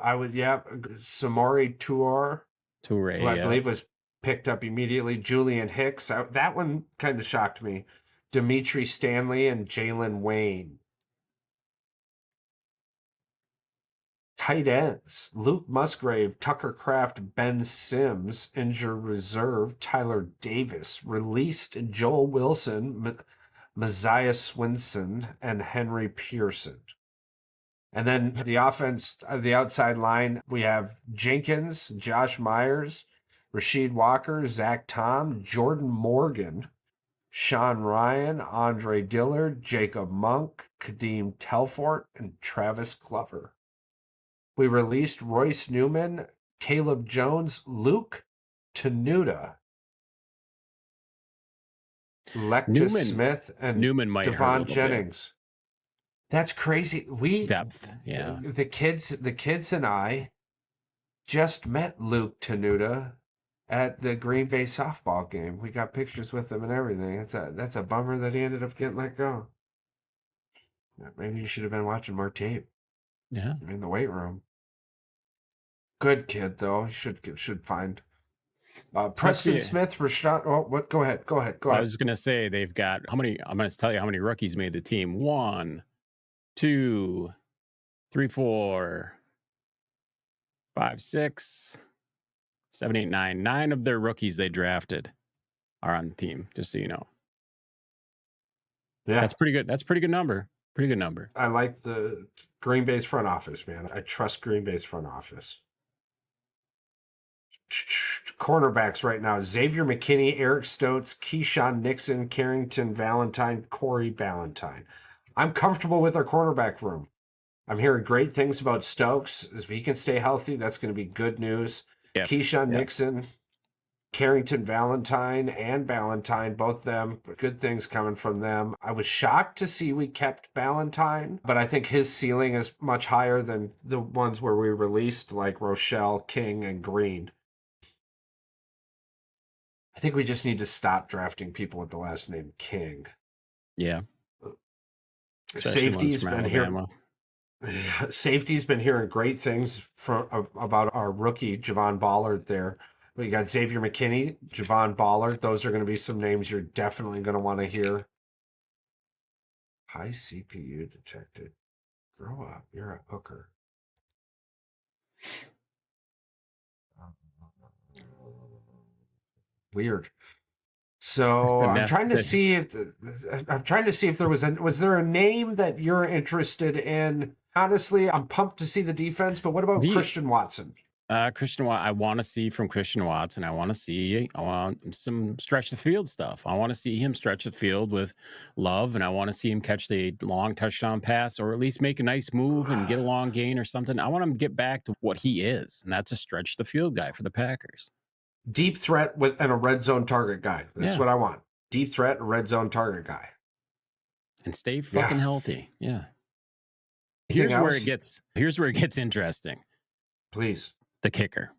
Samori Toure, who I believe was picked up immediately. Julian Hicks, that one kind of shocked me. Dimitri Stanley and Jalen Wayne. Tight ends: Luke Musgrave, Tucker Kraft, Ben Sims. Injured reserve: Tyler Davis. Released: Joel Wilson, Messiah Swinson, and Henry Pearson. And then the offense, the outside line, we have Jenkins, Josh Myers, Rasheed Walker, Zach Tom, Jordan Morgan, Sean Ryan, Andre Dillard, Jacob Monk, Kadeem Telfort, and Travis Glover. We released Royce Newman, Caleb Jones, Luke Tenuta, Lecter Smith, and Devon Jennings. That's crazy. Depth, yeah. The kids and I just met Luke Tenuta at the Green Bay softball game. We got pictures with him and everything. That's a bummer that he ended up getting let go. Maybe you should have been watching more tape. Yeah, in the weight room. Good kid though. Should find. Preston Smith, Rashad. Oh, what? Go ahead. I was gonna say they've got how many? I'm gonna tell you how many rookies made the team. 1, 2, 3, 4, 5, 6, 7, 8, 9. 9 of their rookies they drafted are on the team, just so you know. Yeah. That's pretty good. That's a pretty good number. Pretty good number. I like the Green Bay's front office, man. I trust Green Bay's front office. Cornerbacks right now: Xavier McKinney, Eric Stokes, Keyshawn Nixon, Carrington Valentine, Corey Ballantyne. I'm comfortable with our cornerback room. I'm hearing great things about Stokes. If he can stay healthy, that's going to be good news. Keyshawn Nixon, Carrington Valentine, and Ballantyne, both of them, good things coming from them. I was shocked to see we kept Ballantyne, but I think his ceiling is much higher than the ones where we released, like Rochelle, King, and Green. I think we just need to stop drafting people with the last name King. Yeah. Safety's been here. Safety's been hearing great things about our rookie Javon Ballard there. We got Xavier McKinney, Javon Ballard. Those are going to be some names you're definitely going to want to hear. High CPU detected. Grow up. You're a hooker. Weird. So I'm trying to see if there was there a name that you're interested in. Honestly, I'm pumped to see the defense, but what about Christian Watson? I want to see from Christian Watson. I want some stretch the field stuff. I want to see him stretch the field with Love, and I want to see him catch the long touchdown pass, or at least make a nice move and get a long gain or something. I want him to get back to what he is, and that's a stretch the field guy for the Packers. Deep threat and a red zone target guy. That's what I want. Deep threat and red zone target guy. And stay fucking healthy. Yeah. Here's where it gets interesting. Please. The kicker.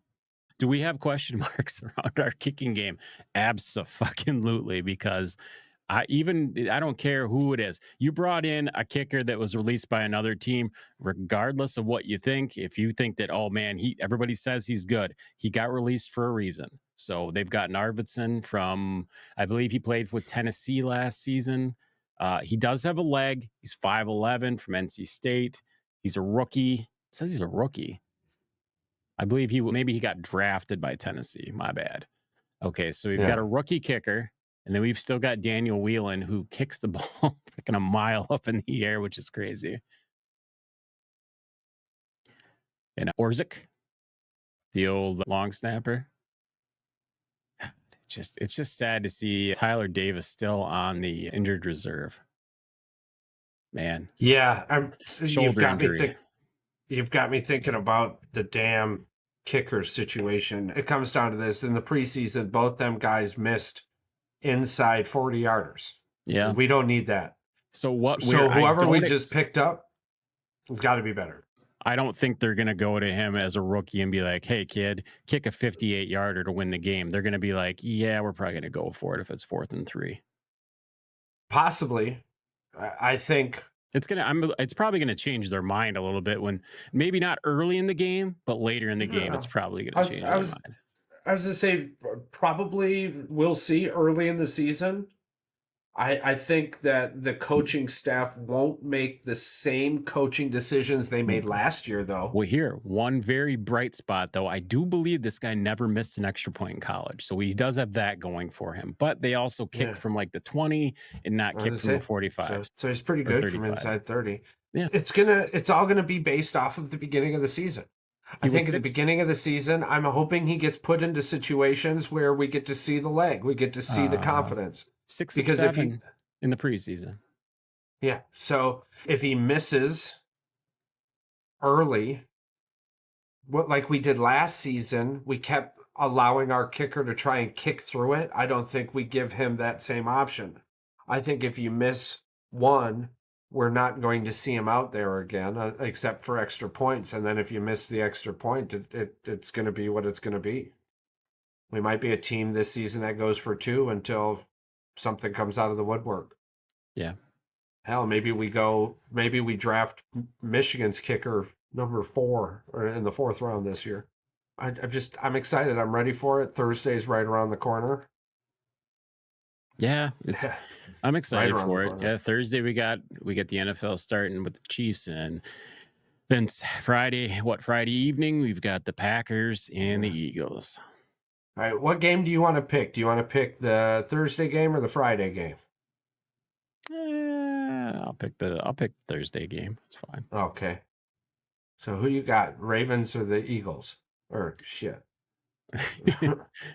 Do we have question marks around our kicking game? Abso-fucking-lutely, because I don't care who it is. You brought in a kicker that was released by another team, regardless of what you think. If you think that, oh man, everybody says he's good, he got released for a reason. So they've got Arvidsson from, I believe he played with Tennessee last season. He does have a leg. He's 5'11" from NC State. He's a rookie. It says he's a rookie. I believe he got drafted by Tennessee. My bad. Okay, so we've got a rookie kicker. And then we've still got Daniel Whelan, who kicks the ball freaking a mile up in the air, which is crazy. And Orzik, the old long snapper. It's just sad to see Tyler Davis still on the injured reserve. Man. Yeah, shoulder injury. You've got me thinking about the damn kicker situation. It comes down to this. In the preseason, both them guys missed inside 40-yarders. Yeah. We don't need that. So whoever we just picked up has got to be better. I don't think they're going to go to him as a rookie and be like, hey, kid, kick a 58-yarder to win the game. They're going to be like, yeah, we're probably going to go for it if it's 4th and 3. Possibly. I think it's probably going to change their mind a little bit when maybe not early in the game, but later in the game, it's probably going to change their mind. I was going to say, probably we'll see early in the season. I think that the coaching staff won't make the same coaching decisions they made last year, though. Well, here, one very bright spot, though. I do believe this guy never missed an extra point in college. So he does have that going for him. But they also kick from like the 20 and not kick from the 45. So he's pretty good from inside 30. Yeah. It's all gonna be based off of the beginning of the season. I think at the beginning of the season, I'm hoping he gets put into situations where we get to see the leg. We get to see the confidence. 6 or 7 in the preseason. Yeah. So if he misses early, like we did last season, we kept allowing our kicker to try and kick through it. I don't think we give him that same option. I think if you miss one, we're not going to see him out there again, except for extra points. And then if you miss the extra point, it's going to be what it's going to be. We might be a team this season that goes for 2 until something comes out of the woodwork. Yeah. Hell, maybe we draft Michigan's kicker number 4 or in the 4th round this year. I'm excited. I'm ready for it. Thursday's right around the corner. Yeah, I'm excited for it. Yeah, Thursday we get the NFL starting with the Chiefs, and then Friday evening we've got the Packers and the Eagles. All right, what game do you want to pick? Do you want to pick the Thursday game or the Friday game? I'll pick Thursday game. It's fine. Okay. So who you got? Ravens or the Eagles? Or shit.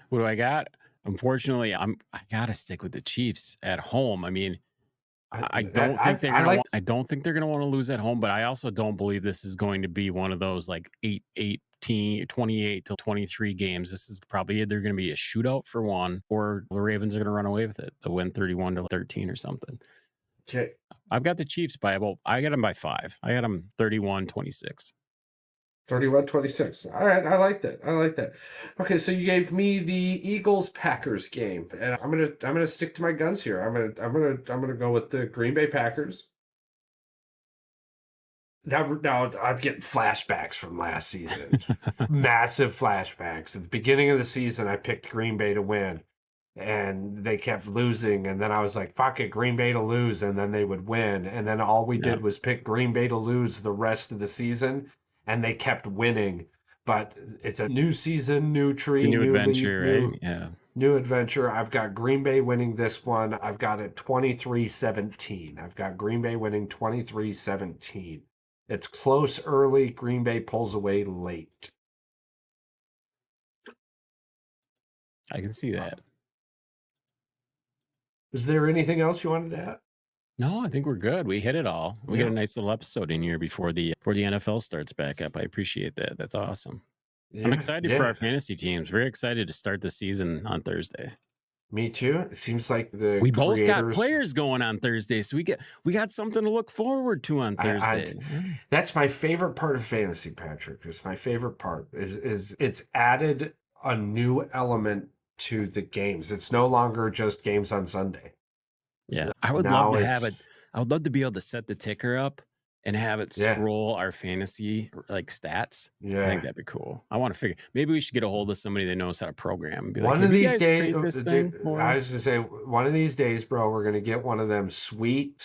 What do I got? Unfortunately, I gotta stick with the Chiefs at home. I mean, I don't think they're gonna. I don't think they're gonna want to lose at home, but I also don't believe this is going to be one of those like 28 till 23 games. This is probably either going to be a shootout for one, or the Ravens are going to run away with it. They'll win 31-13 or something. Okay. I've got the Chiefs by I got them by 5. I got them 31-26. 31-26. All right, I like that. Okay, so you gave me the Eagles Packers game, and I'm gonna stick to my guns here. I'm gonna go with the Green Bay Packers. Now I'm getting flashbacks from last season. Massive flashbacks. At the beginning of the season, I picked Green Bay to win, and they kept losing. And then I was like, fuck it, Green Bay to lose, and then they would win. And then all we did was pick Green Bay to lose the rest of the season, and they kept winning. But it's a new season, new tree, it's a new adventure, leaf, right? Yeah. New adventure. I've got Green Bay winning this one. I've got it 23-17. I've got Green Bay winning 23-17. It's close early. Green Bay pulls away late. I can see that. Is there anything else you wanted to add? No, I think we're good. We hit it all. We got a nice little episode in here before the NFL starts back up. I appreciate that. That's awesome. Yeah, I'm excited for our fantasy teams. Very excited to start the season on Thursday. Me too. It seems like we both got players going on Thursday, so we got something to look forward to on Thursday. That's my favorite part of fantasy, Patrick. Is my favorite part is it's added a new element to the games. It's no longer just games on Sunday. Yeah, I would love to have it. I would love to be able to set the ticker up and have it scroll our fantasy like stats. Yeah, I think that'd be cool. I want to figure. Maybe we should get a hold of somebody that knows how to program. And be one of these days, I was gonna say, one of these days, bro, we're gonna get one of them sweet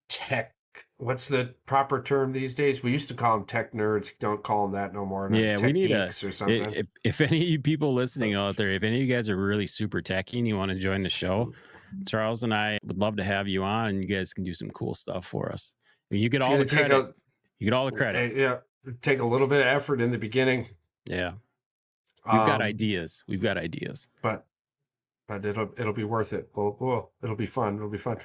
tech. What's the proper term these days? We used to call them tech nerds. Don't call them that no more. Yeah, tech we need geeks or something. If any of you people listening out there, if any of you guys are really super techy and you want to join the show, Charles and I would love to have you on, and you guys can do some cool stuff for us. I mean, you get all the credit. You get all the credit. Yeah, take a little bit of effort in the beginning. Yeah, we've got ideas. But it'll be worth it. It'll be fun.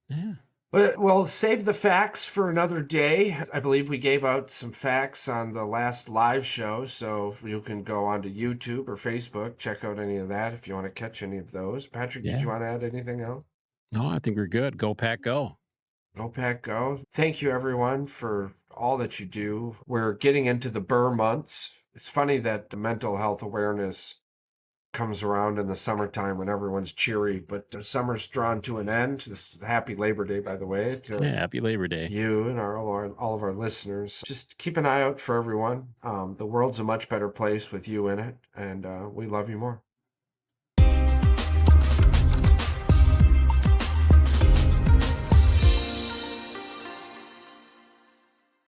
Yeah. Well, save the facts for another day. I believe we gave out some facts on the last live show, so you can go onto YouTube or Facebook, check out any of that if you want to catch any of those. Patrick, did you want to add anything else? No, I think we're good. Go Pack, go. Go Pack, go. Thank you, everyone, for all that you do. We're getting into the Burr months. It's funny that the mental health awareness comes around in the summertime when everyone's cheery, but the summer's drawn to an end. This happy Labor Day, by the way. Happy Labor Day. You and all of our listeners. Just keep an eye out for everyone. The world's a much better place with you in it, and we love you more.